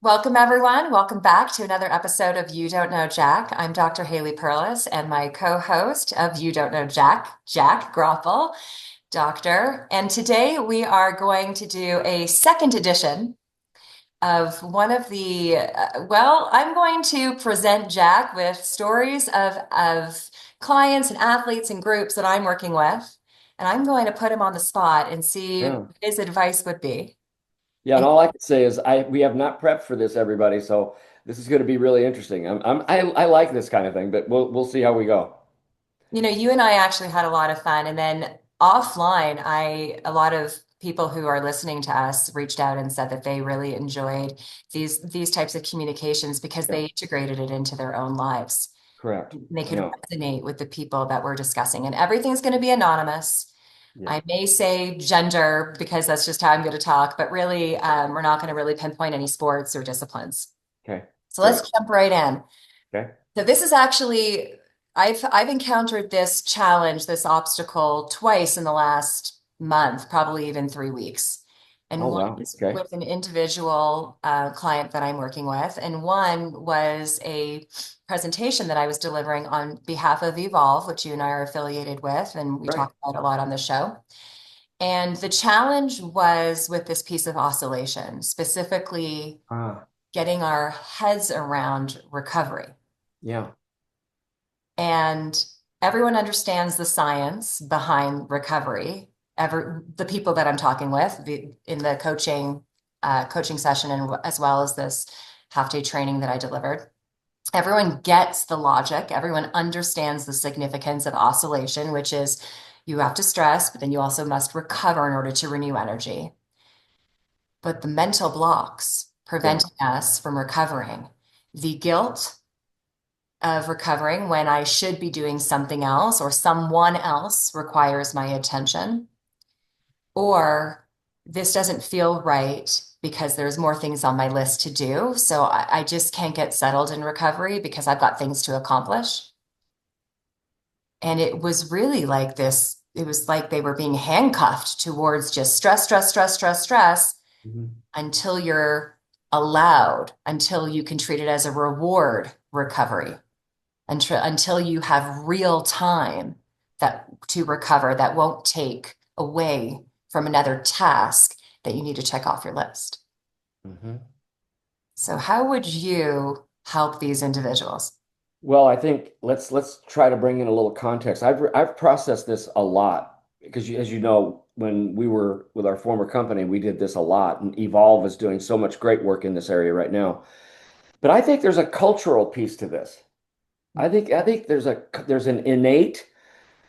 Welcome, everyone. Welcome back to another episode of You Don't Know Jack. I'm Dr. Haley Perlis, and my co-host of You Don't Know Jack, Jack Groffel, doctor. And today we are going to do a second edition of one of I'm going to present Jack with stories of clients and athletes and groups that I'm working with. And I'm going to put him on the spot and see what Yeah. his advice would be. Yeah, and And all I can say is we have not prepped for this, everybody. So this is going to be really interesting. I like this kind of thing, but we'll see how we go. You and I actually had a lot of fun. And then offline, a lot of people who are listening to us reached out and said that they really enjoyed these types of communications because Yeah, they integrated it into their own lives. correct. They could Yeah, resonate with the people that we're discussing. And everything's going to be anonymous. yeah. I may say gender because that's just how I'm going to talk, but really, we're not going to really pinpoint any sports or disciplines. Okay, So great. let's jump right in. Okay. So this is actually, I've encountered this challenge, this obstacle twice in the last month, probably even 3 weeks. Oh, And one wow. is Okay. with an individual client that I'm working with, and one was a presentation that I was delivering on behalf of Evolve, which you and I are affiliated with, and we Right. talk about a lot on the show. And the challenge was with this piece of oscillation, specifically Ah, getting our heads around recovery. yeah. And everyone understands the science behind recovery. The people that I'm talking with in the coaching session, and as well as this half day training that I delivered, everyone gets the logic. Everyone understands the significance of oscillation, which is you have to stress, but then you also must recover in order to renew energy. But the mental blocks Yeah. preventing us from recovering, the guilt of recovering when I should be doing something else or someone else requires my attention, or this doesn't feel right because there's more things on my list to do. So I just can't get settled in recovery because I've got things to accomplish. And it was really like this. It was like they were being handcuffed towards just stress, stress, stress, stress, stress Mhm. until you're allowed, until you can treat it as a reward recovery. Until you have real time that to recover that won't take away from another task that you need to check off your list. Mhm. So how would you help these individuals? Well, I think let's try to bring in a little context. I've processed this a lot because as you know, when we were with our former company, we did this a lot, and Evolve is doing so much great work in this area right now. But I think there's a cultural piece to this. I think there's an innate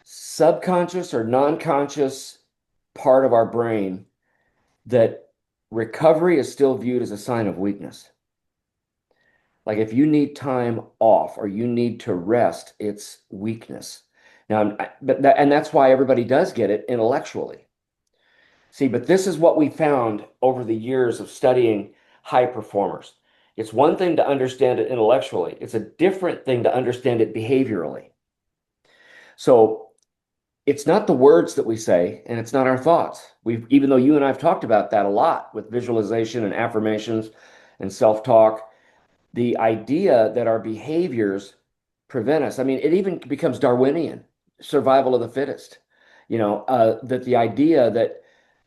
subconscious or non-conscious part of our brain that recovery is still viewed as a sign of weakness. Like if you need time off or you need to rest, it's weakness. Now, and that's why everybody does get it intellectually. See, but this is what we found over the years of studying high performers. It's one thing to understand it intellectually. It's a different thing to understand it behaviorally. So it's not the words that we say, and it's not our thoughts. Even though you and I've talked about that a lot with visualization and affirmations and self-talk, the idea that our behaviors prevent us. I mean, it even becomes Darwinian, survival of the fittest. That the idea that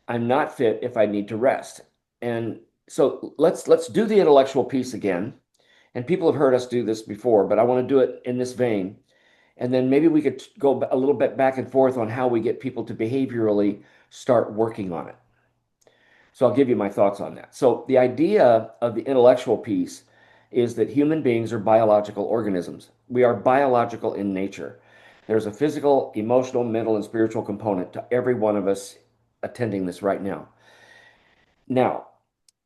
I'm not fit if I need to rest. And so let's do the intellectual piece again. And people have heard us do this before, but I want to do it in this vein. And then maybe we could go a little bit back and forth on how we get people to behaviorally start working on it. So I'll give you my thoughts on that. So the idea of the intellectual piece is that human beings are biological organisms. We are biological in nature. There's a physical, emotional, mental, and spiritual component to every one of us attending this right now. Now,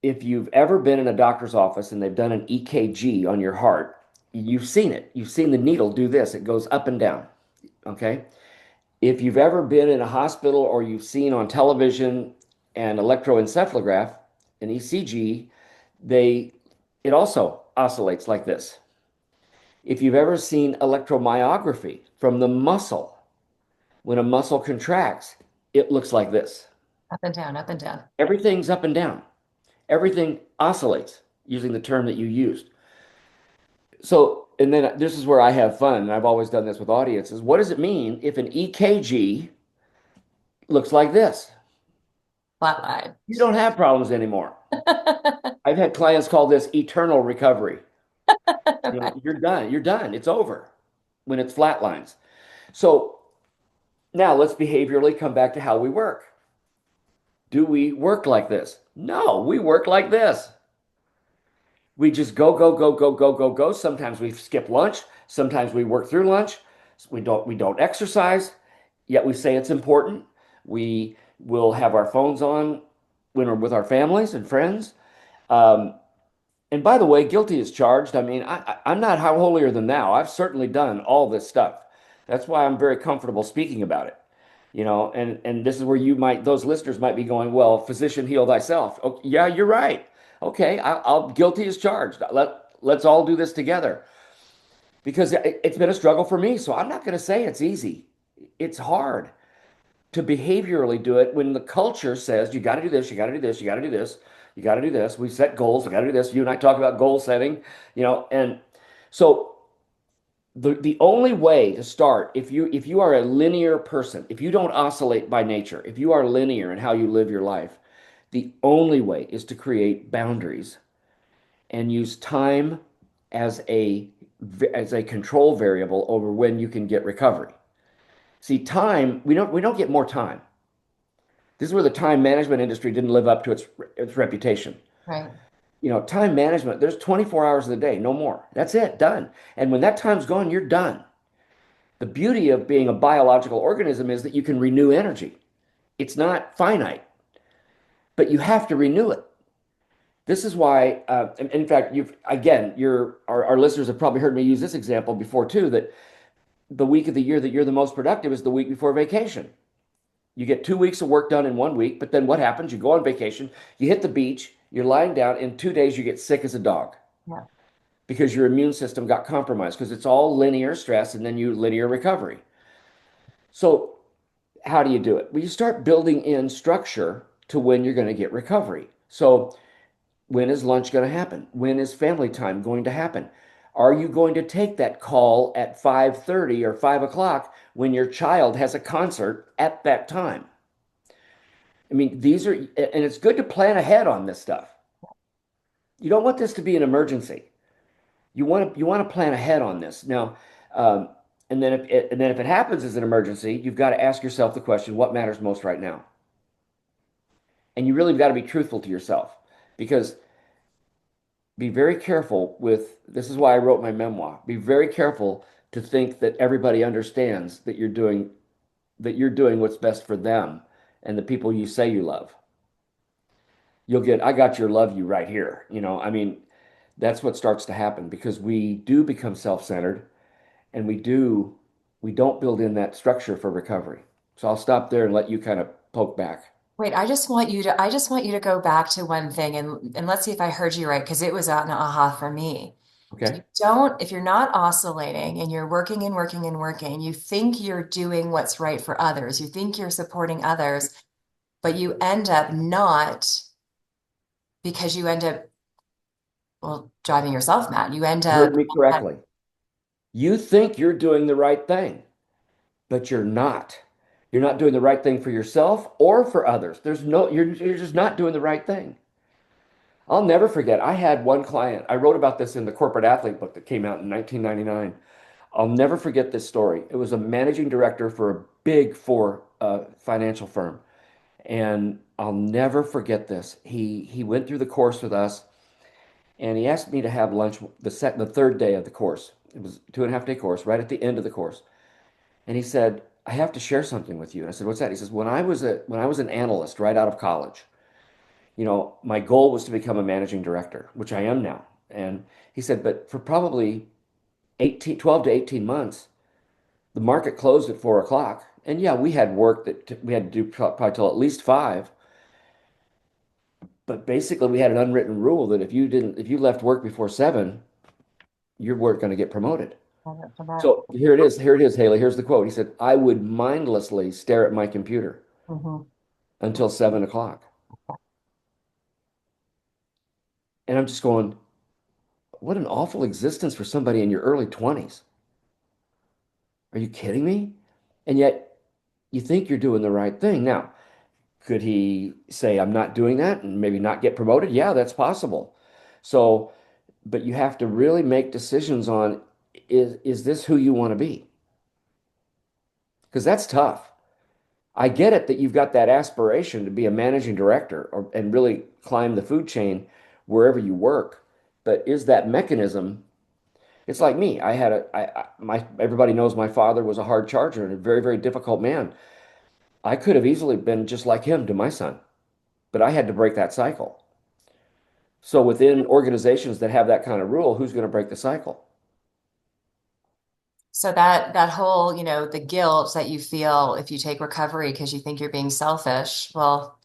if you've ever been in a doctor's office and they've done an EKG on your heart, you've seen it. You've seen the needle do this. It goes up and down. Okay. If you've ever been in a hospital or you've seen on television an electroencephalograph, an ECG, they it also oscillates like this. If you've ever seen electromyography from the muscle, when a muscle contracts, it looks like this. Up and down, up and down. Everything's up and down. Everything oscillates. using the term that you used. So, and then this is where I have fun, and I've always done this with audiences. What does it mean if an EKG looks like this? Flatline. You don't have problems anymore. I've had clients call this eternal recovery. You Right. know, you're done. You're done. It's over when it's flat lines. So now let's behaviorally come back to how we work. Do we work like this? No, we work like this. We just go, go, go, go, go, go, go. Sometimes we skip lunch. Sometimes we work through lunch. We don't exercise, yet we say it's important. We will have our phones on when we're with our families and friends. Um, and by the way, guilty is charged. I mean, I'm not holier than thou. I've certainly done all this stuff. That's why I'm very comfortable speaking about it. And this is where those listeners might be going, well, physician, heal thyself. Oh, yeah, you're right. Okay, I'll guilty as charged. Let's all do this together because it's been a struggle for me. So I'm not going to say it's easy. It's hard to behaviorally do it when the culture says you got to do this, you got to do this, you got to do this, you got to do this. We set goals, we got to do this. You and I talk about goal setting, and so the only way to start if you are a linear person, if you don't oscillate by nature, if you are linear in how you live your life, the only way is to create boundaries and use time as a control variable over when you can get recovery. See, time, we don't get more time. This is where the time management industry didn't live up to its reputation. Right. Time management, there's 24 hours in the day, no more. That's it, done. And when that time's gone, you're done. The beauty of being a biological organism is that you can renew energy. It's not finite, but you have to renew it. This is why, in fact, our listeners have probably heard me use this example before too, that the week of the year that you're the most productive is the week before vacation. You get 2 weeks of work done in one week, but then what happens? You go on vacation, you hit the beach, you're lying down, in 2 days you get sick as a dog Yeah. because your immune system got compromised because it's all linear stress and then you linear recovery. So how do you do it? Well, you start building in structure to when you're going to get recovery. So when is lunch going to happen? When is family time going to happen? Are you going to take that call at 5:30 or 5 o'clock when your child has a concert at that time? I mean, and it's good to plan ahead on this stuff. You don't want this to be an emergency. You want to plan ahead on this. Now, um, and then if it happens as an emergency, you've got to ask yourself the question, what matters most right now? And you really got to be truthful to yourself because be very careful with this is why I wrote my memoir. Be very careful to think that everybody understands that you're doing what's best for them and the people you say you love. I got your love you right here. I mean, that's what starts to happen because we do become self-centered and we don't build in that structure for recovery. So I'll stop there and let you kind of poke back. Wait, I just want you to go back to one thing and let's see if I heard you right, because it was an aha for me. Okay? If you're not oscillating and you're working and working and working, you think you're doing what's right for others. You think you're supporting others, but you end up not because you end up, well, driving yourself mad. You end You up, heard me correctly. You think you're doing the right thing, but you're not. You're not doing the right thing for yourself or for others. You're just not doing the right thing. I'll never forget. I had one client. I wrote about this in the Corporate Athlete book that came out in 1999. I'll never forget this story. It was a managing director for a big four financial firm. And I'll never forget this. He went through the course with us and he asked me to have lunch the third day of the course. It was a 2.5 day course, right at the end of the course. And he said, I have to share something with you. And I said, what's that? He says, when I was an analyst right out of college, my goal was to become a managing director, which I am now. And he said, but for probably 12 to 18 months, the market closed at 4 o'clock. And yeah, we had work that we had to do probably till at least five. But basically, we had an unwritten rule that if you left work before 7, you weren't going to get promoted. So here it is, Haley. Here's the quote. He said, I would mindlessly stare at my computer Mhm. until 7 o'clock. And I'm just going, what an awful existence for somebody in your early 20s. Are you kidding me? And yet you think you're doing the right thing. Now, could he say, I'm not doing that and maybe not get promoted? Yeah, that's possible. So, but you have to really make decisions on is this who you want to be? Because that's tough. I get it that you've got that aspiration to be a managing director and really climb the food chain wherever you work. But is that mechanism? It's like me. I had a my everybody knows my father was a hard charger and a very, very difficult man. I could have easily been just like him to my son, but I had to break that cycle. So within organizations that have that kind of rule, who's going to break the cycle? So that whole, the guilt that you feel if you take recovery because you think you're being selfish, well,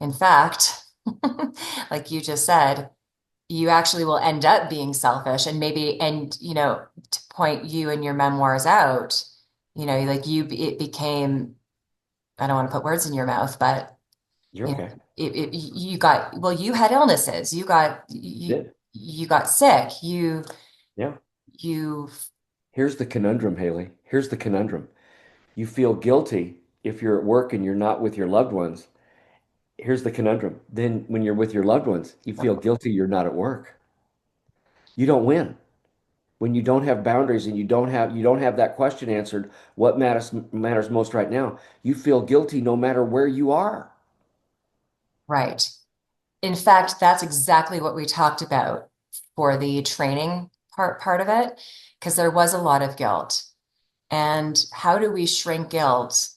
in fact, like you just said, you actually will end up being selfish and maybe, and to point you and your memoirs out, like it became, I don't want to put words in your mouth, but You're okay. you got, well, you had illnesses, Did. you got sick, Yeah. you Here's the conundrum, Haley. Here's the conundrum. You feel guilty if you're at work and you're not with your loved ones. Here's the conundrum. Then when you're with your loved ones, you feel guilty you're not at work. You don't win. When you don't have boundaries and you don't have that question answered, what matters most right now, you feel guilty no matter where you are. right. In fact, that's exactly what we talked about for the training part of it, because there was a lot of guilt. And how do we shrink guilt?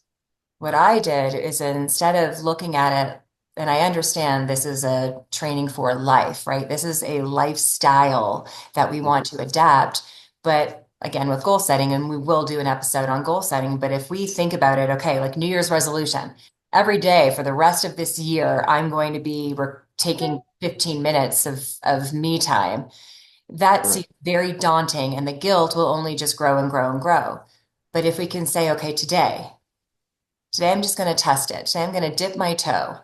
What I did is instead of looking at it, and I understand this is a training for life, right? This is a lifestyle that we want to adapt. But again, with goal setting, and we will do an episode on goal setting, but if we think about it, okay, like New Year's resolution, every day for the rest of this year, I'm going to be taking 15 minutes of me time. That Right. seems very daunting, and the guilt will only just grow and grow and grow. But if we can say, okay, today I'm just going to test it. Today I'm going to dip my toe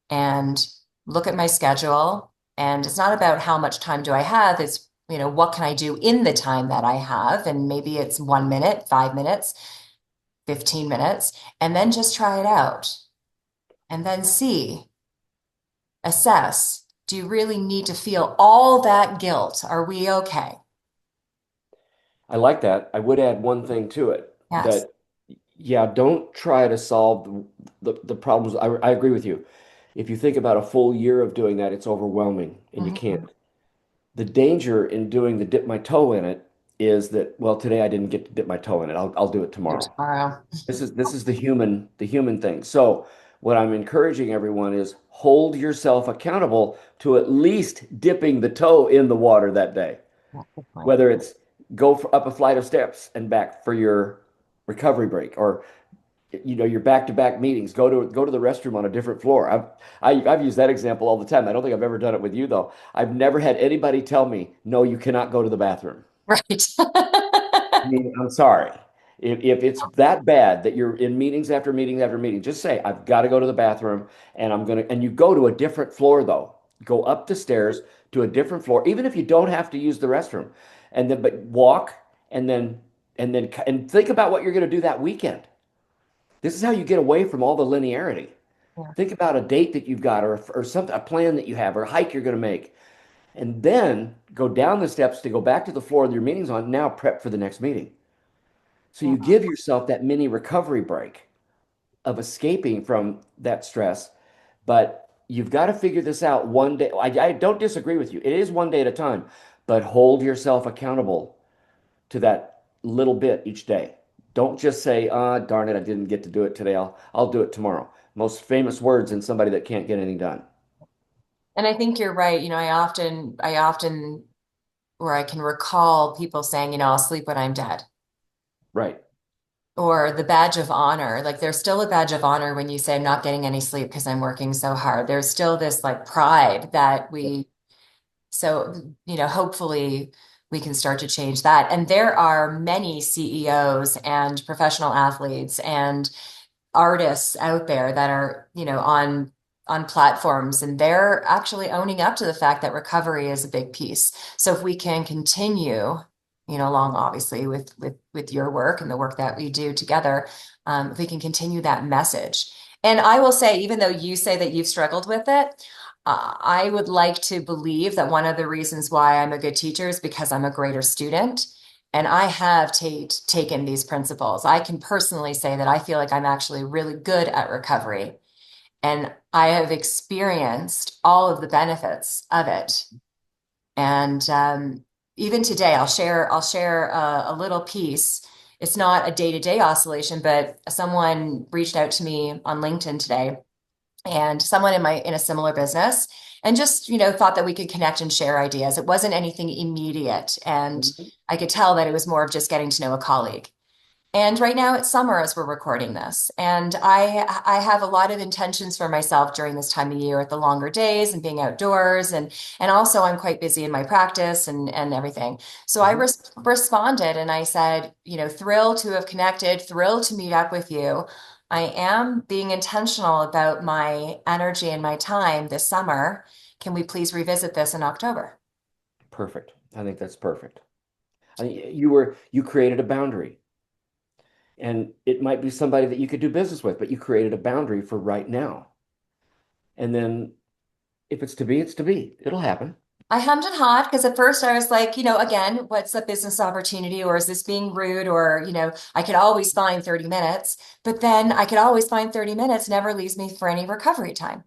and look at my schedule. And it's not about how much time do I have. It's, what can I do in the time that I have? And maybe it's 1 minute, 5 minutes, 15 minutes, and then just try it out and then see, assess. Do you really need to feel all that guilt? Are we okay? I like that. I would add one thing to it Yes. that, yeah, don't try to solve the problems. I agree with you. If you think about a full year of doing that, it's overwhelming and you Mhm. can't. The danger in doing the dip my toe in it is that, well, today I didn't get to dip my toe in it. I'll do it Do tomorrow. tomorrow. This is the human thing. So what I'm encouraging everyone is hold yourself accountable to at least dipping the toe in the water that day. Yeah, good point. Whether it's up a flight of steps and back for your recovery break, or your back-to-back meetings. Go to the restroom on a different floor. I've used that example all the time. I don't think I've ever done it with you though. I've never had anybody tell me, no, you cannot go to the bathroom. Right. I mean, I'm sorry. If it's that bad that you're in meetings after meeting after meeting, just say, I've got to go to the bathroom and you go to a different floor though. Go up the stairs to a different floor, even if you don't have to use the restroom. But walk and then, and think about what you're going to do that weekend. This is how you get away from all the linearity. Yeah. Think about a date that you've got or something, a plan that you have or a hike you're going to make. And then go down the steps to go back to the floor that your meeting's on. Now prep for the next meeting. So you Yeah. give yourself that mini recovery break of escaping from that stress. But you've got to figure this out one day. I don't disagree with you. It is one day at a time, but hold yourself accountable to that little bit each day. Don't just say, ah, darn it, I didn't get to do it today. I'll do it tomorrow. Most famous words in somebody that can't get anything done. And I think you're right. I often, where I can recall people saying, I'll sleep when I'm dead. Right. Or the badge of honor. Like there's still a badge of honor when you say I'm not getting any sleep because I'm working so hard. There's still this like pride that so, hopefully we can start to change that. And there are many CEOs and professional athletes and artists out there that are, on on platforms, and they're actually owning up to the fact that recovery is a big piece. So if we can continue, along obviously with your work and the work that we do together, if we can continue that message. And I will say, even though you say that you've struggled with it, I would like to believe that one of the reasons why I'm a good teacher is because I'm a greater student. And I have taken these principles. I can personally say that I feel like I'm actually really good at recovery. And I have experienced all of the benefits of it. And even today, I'll share a little piece. It's not a day-to-day oscillation, but someone reached out to me on LinkedIn today, and someone in a similar business, and just thought that we could connect and share ideas. It wasn't anything immediate, and Mhm. I could tell that it was more of just getting to know a colleague. And right now it's summer as we're recording this. And I have a lot of intentions for myself during this time of year with the longer days and being outdoors, and also I'm quite busy in my practice and everything. So I Mhm. responded and I said, thrilled to have connected, thrilled to meet up with you. I am being intentional about my energy and my time this summer. Can we please revisit this in October? Perfect. I think that's perfect. You created a boundary, and it might be somebody that you could do business with, but you created a boundary for right now. And then if it's to be, it's to be. It'll happen. I hummed and hawed because at first I was like, again, what's a business opportunity, or is this being rude? Or, I could always find 30 minutes, but then I could always find 30 minutes never leaves me for any recovery time.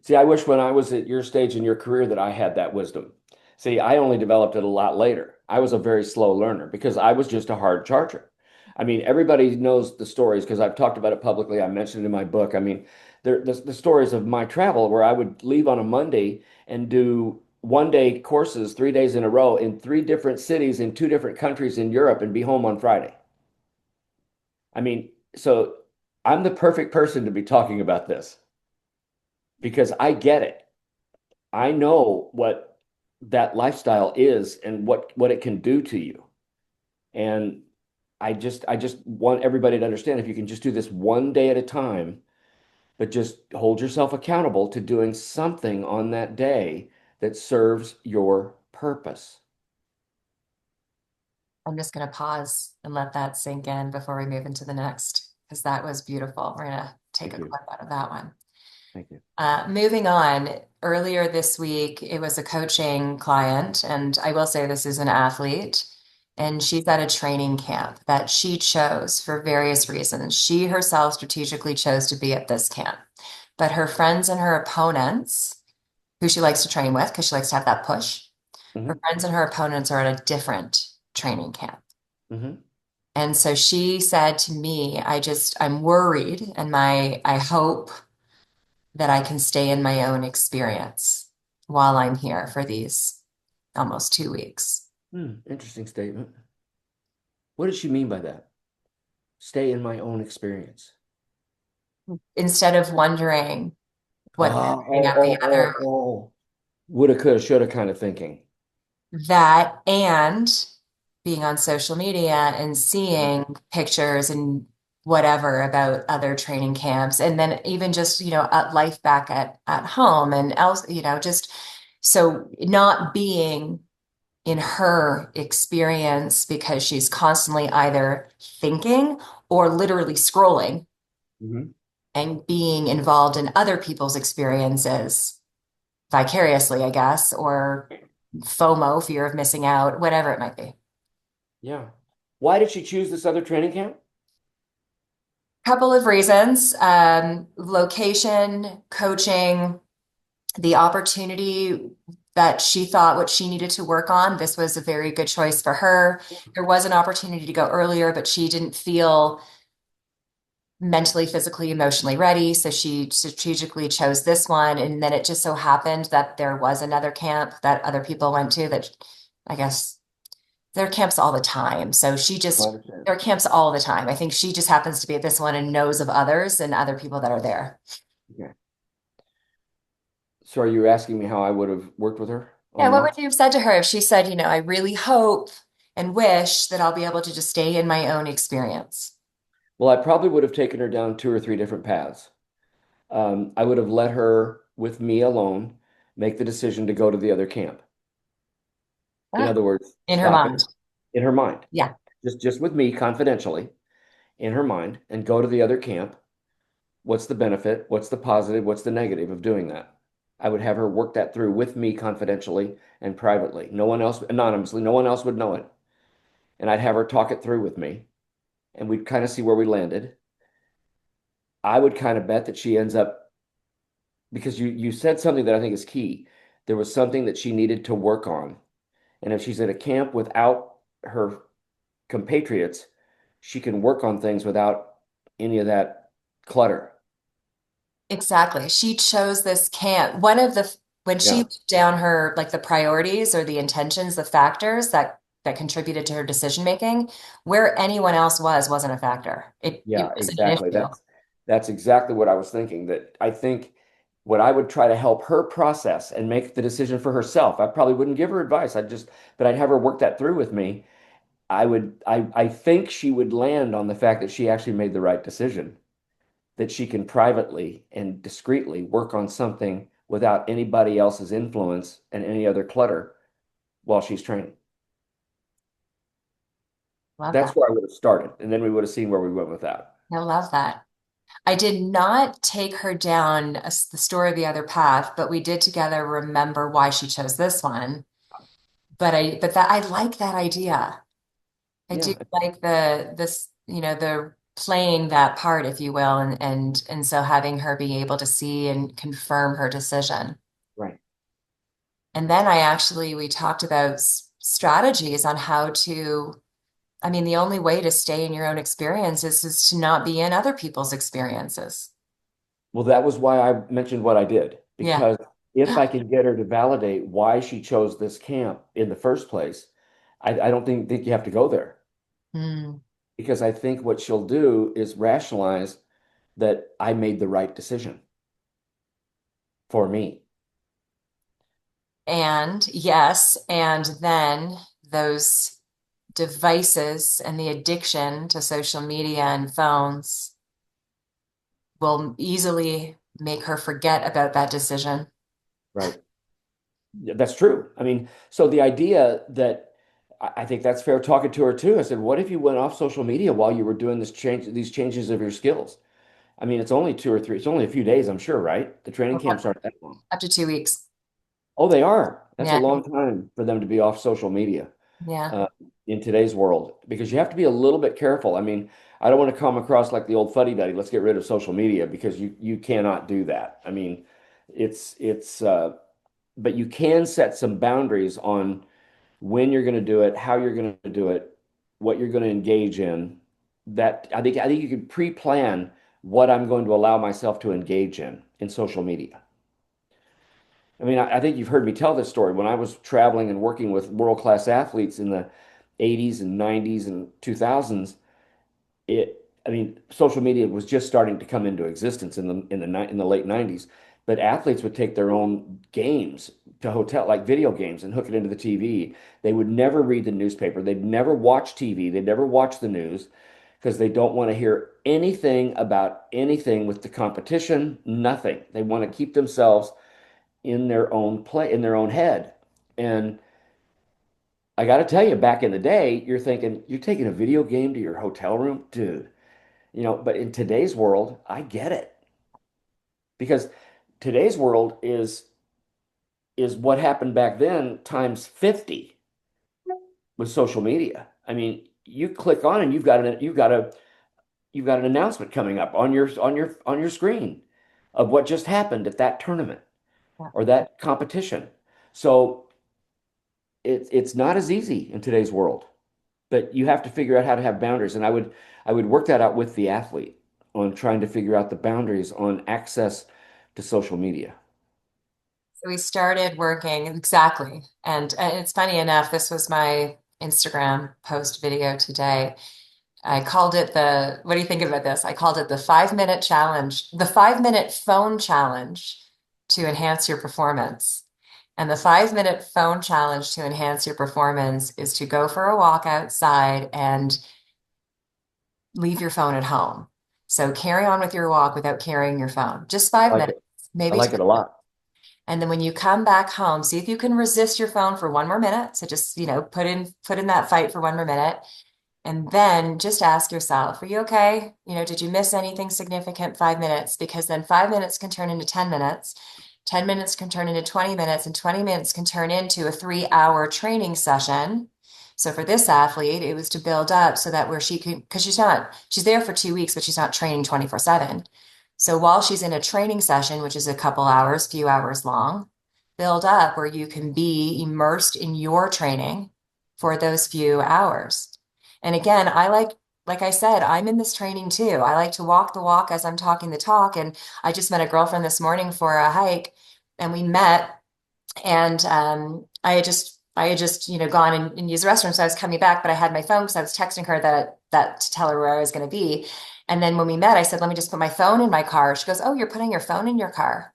See, I wish when I was at your stage in your career that I had that wisdom. See, I only developed it a lot later. I was a very slow learner because I was just a hard charger. I mean, everybody knows the stories because I've talked about it publicly. I mentioned it in my book. I mean, the stories of my travel where I would leave on a Monday and do 1 day courses 3 days in a row in three different cities in two different countries in Europe and be home on Friday. I mean, so I'm the perfect person to be talking about this because I get it. I know what that lifestyle is and what it can do to you. And I just want everybody to understand if you can just do this 1 day at a time, but just hold yourself accountable to doing something on that day that serves your purpose. I'm just going to pause and let that sink in before we move into the next, because that was beautiful. We're going to take Thank a you. clip out of that one. Thank you. Moving on, earlier this week, it was a coaching client, and I will say this is an athlete, and she's at a training camp that she chose for various reasons. She herself strategically chose to be at this camp, but her friends and her opponents, who she likes to train with because she likes to have that push, her Hmm. friends and her opponents are at a different training camp. Hmm. And so she said to me, I'm worried, and I hope that I can stay in my own experience while I'm here for these almost 2 weeks. Interesting statement. What does she mean by that? Stay in my own experience. Instead of wondering what Oh, thing oh, after the oh, other, oh, oh. Woulda, coulda, shoulda kind of thinking. that and being on social media and seeing pictures and whatever about other training camps, and then even just, at life back at home and else, just so not being in her experience because she's constantly either thinking or literally scrolling Hmm. and being involved in other people's experiences vicariously, I guess, or FOMO, fear of missing out, whatever it might be. Yeah. Why did she choose this other training camp? Couple of reasons, location, coaching, the opportunity that she thought what she needed to work on. This was a very good choice for her. There was an opportunity to go earlier, but she didn't feel mentally, physically, emotionally ready. So she strategically chose this one. And then it just so happened that there was another camp that other people went to that I guess there are camps all the time. So I understand. there are camps all the time. I think she just happens to be at this one and knows of others and other people that are there. Okay. So are you asking me how I would have worked with her Yeah, on what would this? you have said to her if she said, I really hope and wish that I'll be able to just stay in my own experience? Well, I probably would have taken her down two or three different paths. I would have let her. with me alone, make the decision to go to the other camp. In Ah, other words, in her stop it mind. in her mind, Yeah, just with me confidentially in her mind, and go to the other camp. What's the benefit? What's the positive? What's the negative of doing that? I would have her work that through with me confidentially and privately. No one else, anonymously, no one else would know it. And I'd have her talk it through with me, and we'd kind of see where we landed. I would kind of bet that she ends up, because you said something that I think is key. There was something that she needed to work on. And if she's at a camp without her compatriots, she can work on things without any of that clutter. exactly. She chose this camp. When she Yeah. wrote down her like the priorities or the intentions, the factors that contributed to her decision making, where anyone else wasn't a factor. It Yeah, wasn't an exactly. issue. That's exactly what I was thinking. That I think what I would try to help her process and make the decision for herself. I probably wouldn't give her advice. But I'd have her work that through with me. I think she would land on the fact that she actually made the right decision, that she can privately and discreetly work on something without anybody else's influence and any other clutter while she's training. Love That's that. where I would have started, and then we would have seen where we went with that. I love that. I did not take her down the story of the other path, but we did together remember why she chose this one. But that I like that idea. I do Yeah, like the playing that part, if you will, and so having her be able to see and confirm her decision. right. And then we talked about strategies on how to, I mean, the only way to stay in your own experiences is to not be in other people's experiences. Well, that was why I mentioned what I did, Yeah. because if I can get her to validate why she chose this camp in the first place, I don't think you have to go there, Hmm. because I think what she'll do is rationalize that I made the right decision for me. And yes, and then those devices and the addiction to social media and phones will easily make her forget about that decision. Right. Yeah, that's true. I mean, so the idea that I think that's fair talking to her too. I said, what if you went off social media while you were doing these changes of your skills? I mean, it's only two or three, it's only a few days, I'm sure, right? The training camps Up aren't that long. to 2 weeks. Oh, they are. That's a Yeah, long time for them to be off social media yeah. uh, in today's world, because you have to be a little bit careful. I mean, I don't want to come across like the old fuddy-duddy, let's get rid of social media, because you cannot do that. I mean, it's but you can set some boundaries on when you're going to do it, how you're going to do it, what you're going to engage in. That I think you can pre-plan what I'm going to allow myself to engage in social media. I mean, I think you've heard me tell this story. When I was traveling and working with world-class athletes in the 80s and 90s and 2000s, I mean, social media was just starting to come into existence in the late 90s. But athletes would take their own games to hotel, like video games, and hook it into the TV. They would never read the newspaper. They'd never watch TV. They'd never watch the news, because they don't want to hear anything about anything with the competition, nothing. They want to keep themselves in their own play, in their own head. And I got to tell you, back in the day, you're thinking, you're taking a video game to your hotel room, dude. But in today's world, I get it, because today's world is what happened back then times 50 with social media. I mean, you click on and you've got an announcement coming up on your screen of what just happened at that tournament Yeah. or that competition. So it's not as easy in today's world, but you have to figure out how to have boundaries. And I would work that out with the athlete on trying to figure out the boundaries on access to social media. So we started working exactly. And it's funny enough, this was my Instagram post video today. I called it what do you think about this? I called it the 5 minute challenge, the 5 minute phone challenge to enhance your performance. And the 5 minute phone challenge to enhance your performance is to go for a walk outside and leave your phone at home. So carry on with your walk without carrying your phone. Just I five like minutes, it. I maybe like 10, it a lot. And then when you come back home, see if you can resist your phone for one more minute. So just, put in that fight for one more minute. And then just ask yourself, are you okay? Did you miss anything significant 5 minutes? Because then 5 minutes can turn into 10 minutes. 10 minutes can turn into 20 minutes, and 20 minutes can turn into a 3 hour training session. So for this athlete, it was to build up so that where she can, because she's there for 2 weeks, but she's not training 24/7. So while she's in a training session, which is a couple hours, few hours long, build up where you can be immersed in your training for those few hours. And again, like I said, I'm in this training too. I like to walk the walk as I'm talking the talk. And I just met a girlfriend this morning for a hike, and we met, and I had just gone and used the restroom, so I was coming back, but I had my phone because I was texting her that to tell her where I was going to be. And then when we met, I said, "Let me just put my phone in my car." She goes, "Oh, you're putting your phone in your car?"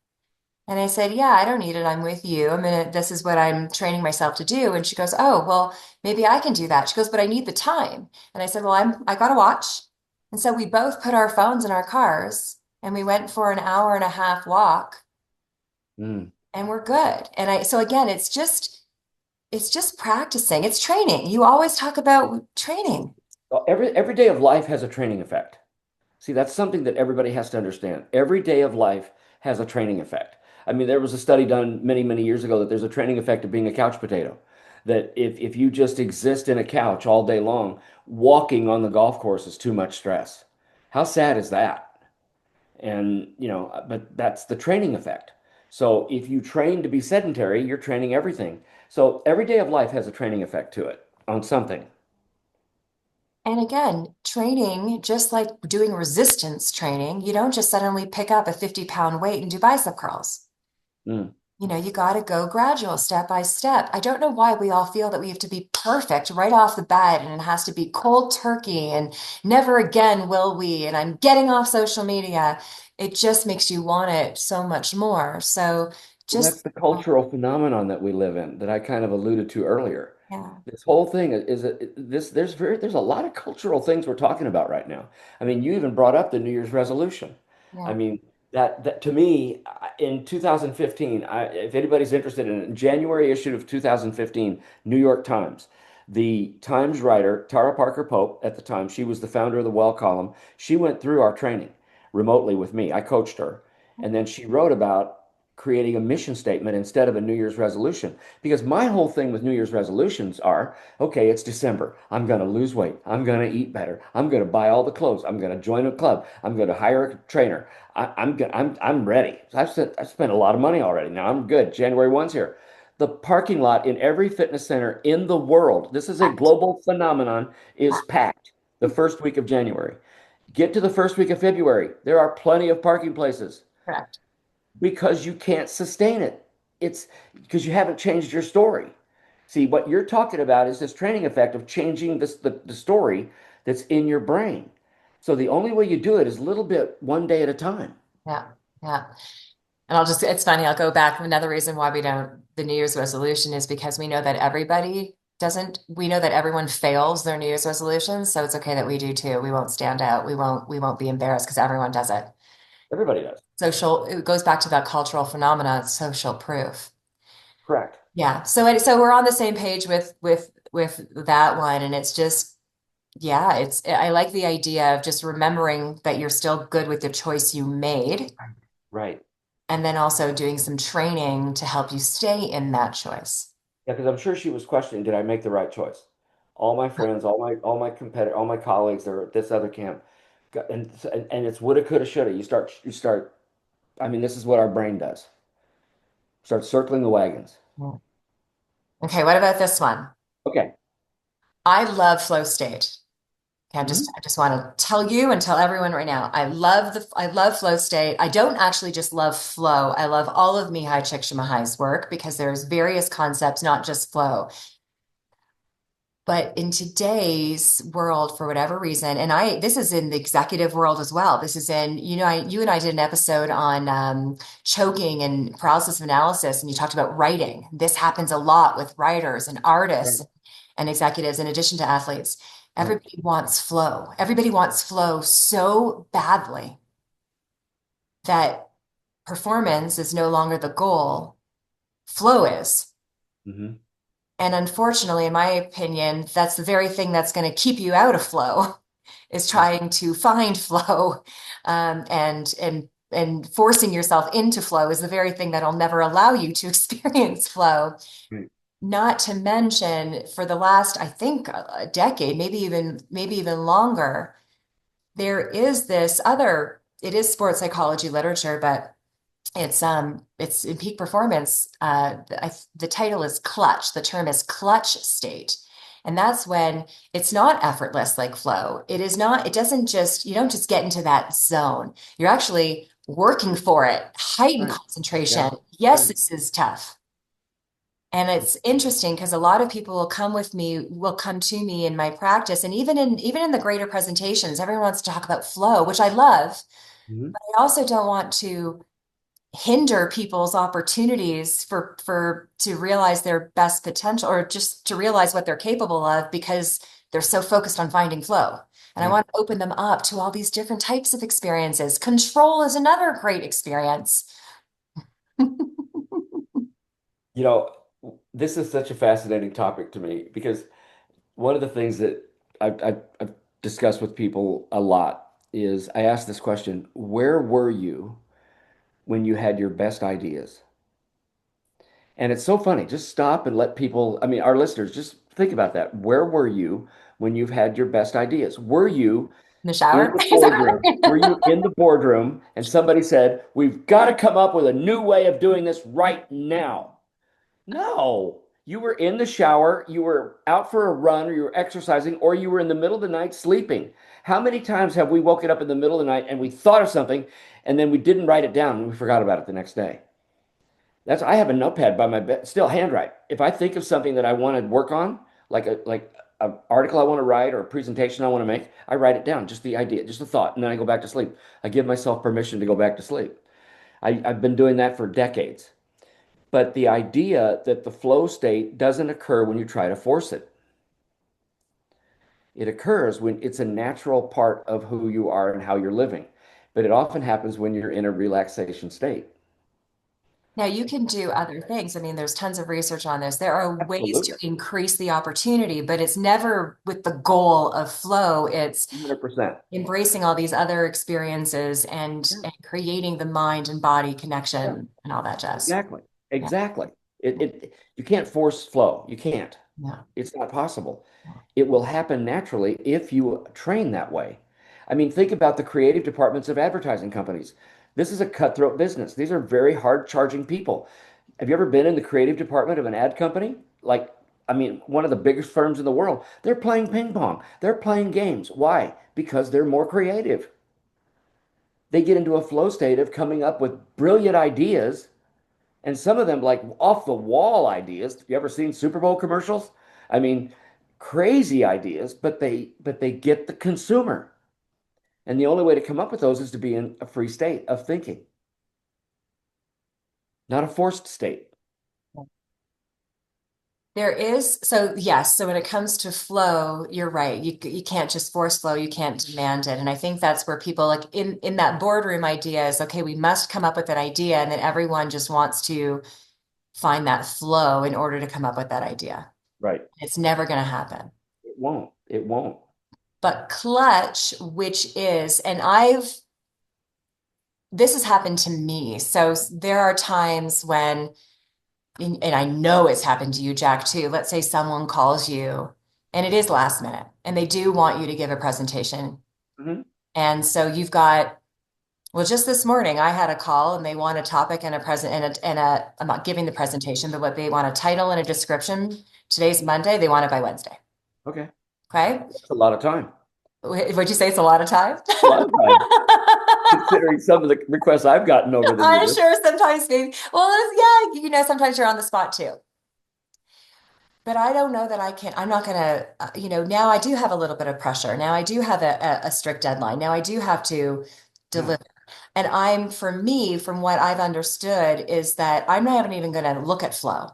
And I said, "Yeah, I don't need it. I'm with you. This is what I'm training myself to do." And she goes, "Oh, well, maybe I can do that." She goes, "But I need the time." And I said, "Well, I got a watch." And so we both put our phones in our cars and we went for an hour and a half walk, Mm. and we're good. So again, it's just practicing. It's training. You always talk about training. Every day of life has a training effect. See, that's something that everybody has to understand. Every day of life has a training effect. I mean, there was a study done many, many years ago that there's a training effect of being a couch potato. That if you just exist in a couch all day long, walking on the golf course is too much stress. How sad is that? And, but that's the training effect. So if you train to be sedentary, you're training everything. So every day of life has a training effect to it on something. And again, training, just like doing resistance training, you don't just suddenly pick up a 50-pound weight and do bicep curls. Mm. You got to go gradual, step by step. I don't know why we all feel that we have to be perfect right off the bat and it has to be cold turkey and never again will we. And I'm getting off social media. It just makes you want it so much more. So Well, that's just, the cultural phenomenon that we live in that I kind of alluded to earlier. yeah, This whole thing is this there's a lot of cultural things we're talking about right now. I mean, you even brought up the New Year's resolution. I yeah. mean, that to me in 2015, if anybody's interested in it, in January issue of 2015, New York Times, the Times writer Tara Parker Pope at the time, she was the founder of the Well column. She went through our training remotely with me. I coached her, and then she wrote about creating a mission statement instead of a New Year's resolution. Because my whole thing with New Year's resolutions are, okay, it's December. I'm going to lose weight. I'm going to eat better. I'm going to buy all the clothes. I'm going to join a club. I'm going to hire a trainer. I'm ready. I've spent a lot of money already. Now I'm good. January 1's here. The parking lot in every fitness center in the world, this is a Correct. global phenomenon, is packed the first week of January. Get to the first week of February. There are plenty of parking places Correct. because you can't sustain it. It's because you haven't changed your story. See, what you're talking about is this training effect of changing the story that's in your brain. So the only way you do it is a little bit one day at a time. Yeah. Yeah. And it's funny, I'll go back. Another reason why we don't, the New Year's resolution is because we know that we know that everyone fails their New Year's resolutions. So it's okay that we do too. We won't stand out. We won't be embarrassed because everyone does it. Everybody does. It goes back to that cultural phenomena, it's social proof. Correct. Yeah. So we're on the same page with that one. And it's just, yeah, I like the idea of just remembering that you're still good with the choice you made. Right. And then also doing some training to help you stay in that choice. Yeah, because I'm sure she was questioning, did I make the right choice? All my friends, all my competitors, all my colleagues, they're at this other camp. And it's woulda, coulda, shoulda. You start. I mean, this is what our brain does. Start circling the wagons. Mm. Okay, what about this one? Okay. I love flow state. Okay, Mhm. I just want to tell you and tell everyone right now. I love flow state. I don't actually just love flow. I love all of Mihai Csikszentmihalyi's work because there's various concepts, not just flow. But in today's world, for whatever reason, this is in the executive world as well. This is in, you and I did an episode on choking and paralysis of analysis, and you talked about writing. This happens a lot with writers and Right. artists and executives, in addition to athletes. Right. Everybody wants flow. Everybody wants flow so badly that performance is no longer the goal. flow is. Hmm. And unfortunately, in my opinion, that's the very thing that's going to keep you out of flow is trying to find flow, and forcing yourself into flow is the very thing that'll never allow you to experience flow. Right. Not to mention, for the last, I think, a decade, maybe even longer, there is this other, it is sports psychology literature, but it's in peak performance. The title is clutch. The term is clutch state. And that's when it's not effortless like flow. It is not, it doesn't just, you don't just get into that zone. You're actually working for it, heightened Right. Yeah. concentration. Yes, Right. this is tough. And it's interesting because a lot of people will come to me in my practice, and even in the greater presentations, everyone wants to talk about flow, which I love. Mhm. But I also don't want to hinder people's opportunities for to realize their best potential or just to realize what they're capable of because they're so focused on finding flow. And I Right. want to open them up to all these different types of experiences. Control is another great experience. You know, this is such a fascinating topic to me because one of the things that I've discussed with people a lot is I ask this question, where were you when you had your best ideas? And it's so funny. Just stop and let people, I mean, our listeners, just think about that. Where were you when you've had your best ideas? Were you In the in shower. the boardroom? Were you in the boardroom and somebody said, we've got to come up with a new way of doing this right now? No. You were in the shower, you were out for a run, or you were exercising, or you were in the middle of the night sleeping. How many times have we woken up in the middle of the night and we thought of something and then we didn't write it down and we forgot about it the next day? That's I have a notepad by my bed, still handwrite. If I think of something that I want to work on, like an article I want to write or a presentation I want to make, I write it down, just the idea, just the thought, and then I go back to sleep. I give myself permission to go back to sleep. I've been doing that for decades. But the idea that the flow state doesn't occur when you try to force it. It occurs when it's a natural part of who you are and how you're living. But it often happens when you're in a relaxation state. Now you can do other things. I mean, there's tons of research on this. There are ways to Absolutely. increase the opportunity, but it's never with the goal of flow. It's 100%. embracing all these other experiences and creating the mind and body Yeah. connection and all that jazz. Exactly. Yeah. Exactly. You can't force flow. You can't. Yeah. It's not possible. It will happen naturally if you train that way. I mean, think about the creative departments of advertising companies. This is a cutthroat business. These are very hard charging people. Have you ever been in the creative department of an ad company? Like, I mean, one of the biggest firms in the world. They're playing ping pong. They're playing games. Why? Because they're more creative. They get into a flow state of coming up with brilliant ideas and some of them like off the wall ideas. Have you ever seen Super Bowl commercials? I mean, crazy ideas, but they get the consumer. And the only way to come up with those is to be in a free state of thinking, not a forced state. There is, so yes, so when it comes to flow, you're right. You can't just force flow, you can't demand it. And I think that's where people like in that boardroom idea is okay, we must come up with an idea, and then everyone just wants to find that flow in order to come up with that idea. Right. It's never going to happen. It won't. It won't. But clutch, which is, this has happened to me. So there are times when, and I know it's happened to you, Jack, too. Let's say someone calls you and it is last minute and they do want you to give a presentation. Mhm. And so you've got, well, just this morning I had a call and they want a topic and a present I'm not giving the presentation, but what they want a title and a description. Today's Monday, they want it by Wednesday. Okay. Okay. That's a lot of time. Would you say it's a lot of time? A lot of time, considering some of the requests I've gotten over the I'm years. sure sometimes maybe, well, yeah, sometimes you're on the spot too. But I don't know that I'm not gonna, now I do have a little bit of pressure. Now I do have a strict deadline. Now I do have to Yeah. deliver. And for me, from what I've understood, is that I'm not even going to look at flow.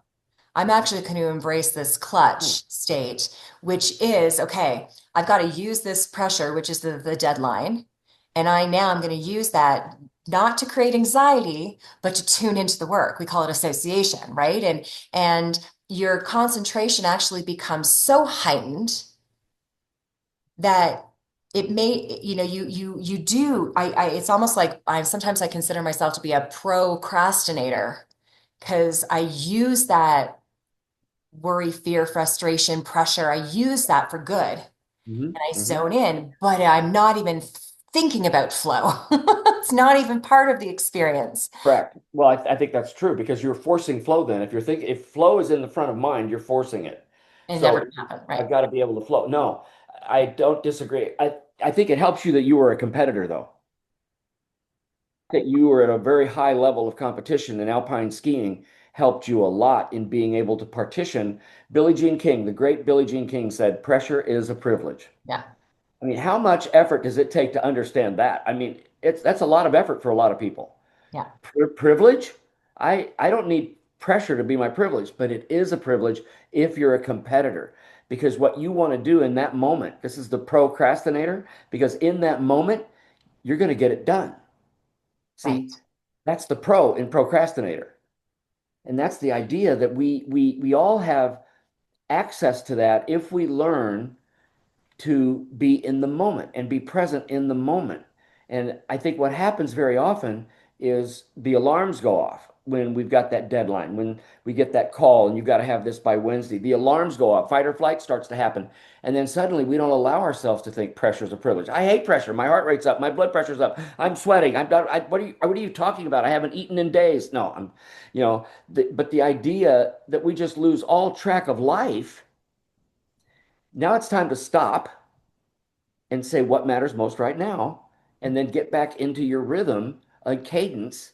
I'm actually going to embrace this Oh, clutch state, which is, okay, I've got to use this pressure, which is the deadline. And I'm going to use that. not to create anxiety, but to tune into the work. We call it association, right? And your concentration actually becomes so heightened that it may, you do, it's almost like sometimes I consider myself to be a procrastinator because I use that worry, fear, frustration, pressure. I use that for good and Hmm. I Hmm. zone in, but I'm not even thinking about flow. It's not even part of the experience. Correct. Well, I think that's true because you're forcing flow then. If you're thinking, if flow is in the front of mind, you're forcing it. It never So can happen, I've right? got to be able to flow. No, I don't disagree. I think it helps you that you were a competitor, though, that you were at a very high level of competition, and alpine skiing helped you a lot in being able to partition. Billie Jean King, the great Billie Jean King said, pressure is a privilege. Yeah, I mean, how much effort does it take to understand that? I mean, that's a lot of effort for a lot of people. yeah, Privilege? I don't need pressure to be my privilege, but it is a privilege if you're a competitor. Because what you want to do in that moment, this is the procrastinator, because in that moment, you're going to get it done. See, right. that's the pro in procrastinator. And that's the idea that we all have access to that if we learn to be in the moment and be present in the moment. And I think what happens very often is the alarms go off when we've got that deadline, when we get that call and you've got to have this by Wednesday. The alarms go off, fight or flight starts to happen. And then suddenly we don't allow ourselves to think pressure is a privilege. I hate pressure. My heart rate's up. My blood pressure's up. I'm sweating. I'm done. What are you talking about? I haven't eaten in days. No, but the idea that we just lose all track of life, now it's time to stop and say what matters most right now, and then get back into your rhythm, a cadence.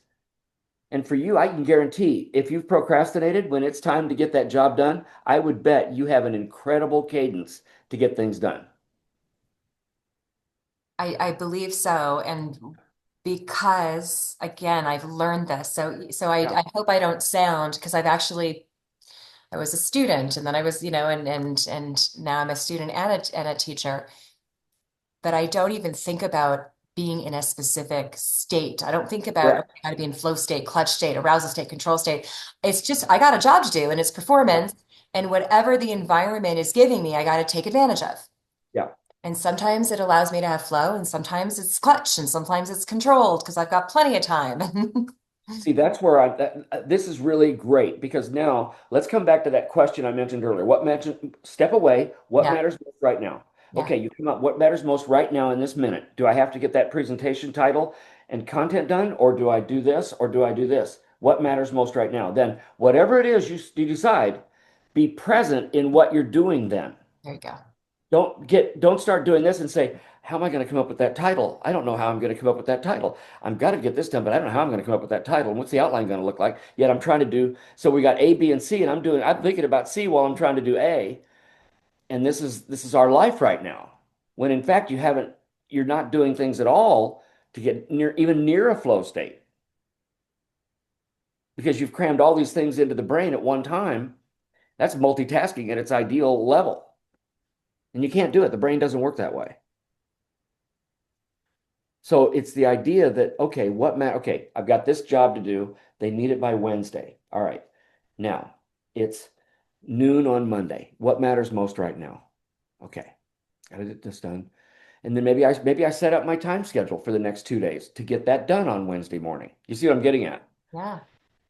And for you, I can guarantee if you've procrastinated when it's time to get that job done, I would bet you have an incredible cadence to get things done. I believe so. And because again, I've learned this. So Yeah. I hope I don't sound because I was a student and then I was, and now I'm a student and a teacher, but I don't even think about being in a specific state. I don't think about, okay, Correct. I gotta be in flow state, clutch state, arousal state, control state. It's just, I got a job to do and it's Yeah. performance. And whatever the environment is giving me, I got to take advantage of. Yeah. And sometimes it allows me to have flow, and sometimes it's clutch, and sometimes it's controlled because I've got plenty of time. See, that's where this is really great because now let's come back to that question I mentioned earlier. Step away, what Yeah, matters most right now? yeah, Okay, you come up, what matters most right now in this minute? Do I have to get that presentation title and content done, or do I do this, or do I do this? What matters most right now? Then, whatever it is you decide, be present in what you're doing then. there you go. Don't start doing this and say, how am I going to come up with that title? I don't know how I'm going to come up with that title. I'm got to get this done, but I don't know how I'm going to come up with that title. And what's the outline going to look like? Yet I'm trying to do, so we got A, B, and C, and I'm thinking about C while I'm trying to do A. And this is our life right now. When in fact you're not doing things at all to get even near a flow state because you've crammed all these things into the brain at one time. That's multitasking at its ideal level. And you can't do it. The brain doesn't work that way. So it's the idea that, okay, okay, I've got this job to do. They need it by Wednesday. All right. Now it's noon on Monday. What matters most right now? Okay, gotta get this done. And then maybe I set up my time schedule for the next 2 days to get that done on Wednesday morning. You see what I'm getting at? Yeah,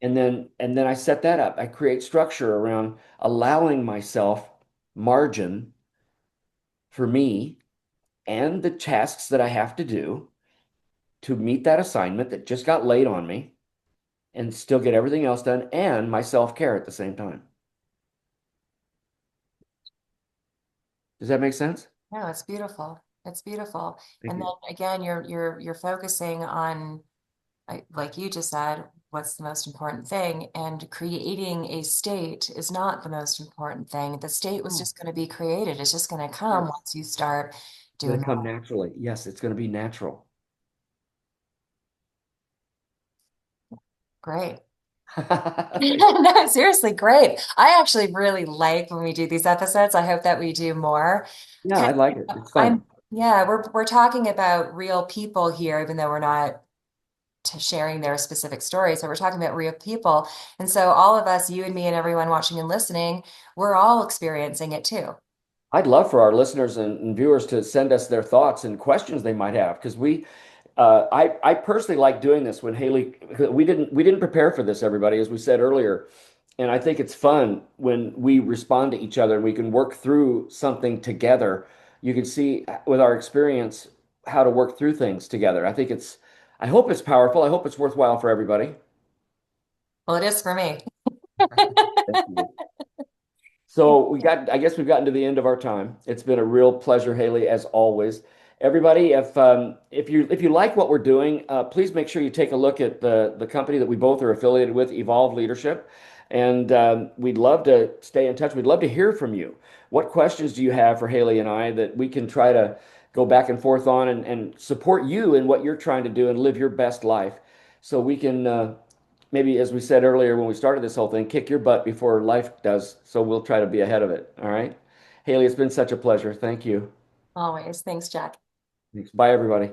And then I set that up. I create structure around allowing myself margin for me and the tasks that I have to do to meet that assignment that just got laid on me and still get everything else done and my self-care at the same time. Does that make sense? no, it's beautiful. It's beautiful. Thank And then you. again, you're focusing on, like you just said, what's the most important thing, and creating a state is not the most important thing. The state was Oh, just going to be created. It's just going to come yes. once you start It's going doing to the come naturally. Yes, it's going to be natural. great. Thank you. No, seriously, great. I actually really like when we do these episodes. I hope that we do more. Yeah, 'Cause I like it. It's I'm, fun. yeah, we're talking about real people here, even though we're not sharing their specific stories. So we're talking about real people. And so all of us, you and me and everyone watching and listening, we're all experiencing it too. I'd love for our listeners and viewers to send us their thoughts and questions they might have because I personally like doing this when Haley, we didn't prepare for this, everybody, as we said earlier. And I think it's fun when we respond to each other and we can work through something together. You can see with our experience how to work through things together. I hope it's powerful. I hope it's worthwhile for everybody. Well, it is for me. Thank you. So I guess we've gotten to the end of our time. It's been a real pleasure, Haley, as always. Everybody, if you like what we're doing, please make sure you take a look at the company that we both are affiliated with, Evolve Leadership, and we'd love to stay in touch. We'd love to hear from you. What questions do you have for Haley and I that we can try to go back and forth on and support you in what you're trying to do and live your best life, so we can maybe, as we said earlier when we started this whole thing, kick your butt before life does. So we'll try to be ahead of it. All right. Haley, it's been such a pleasure. Thank you. Always. Thanks, Jack. Thanks. Bye, everybody.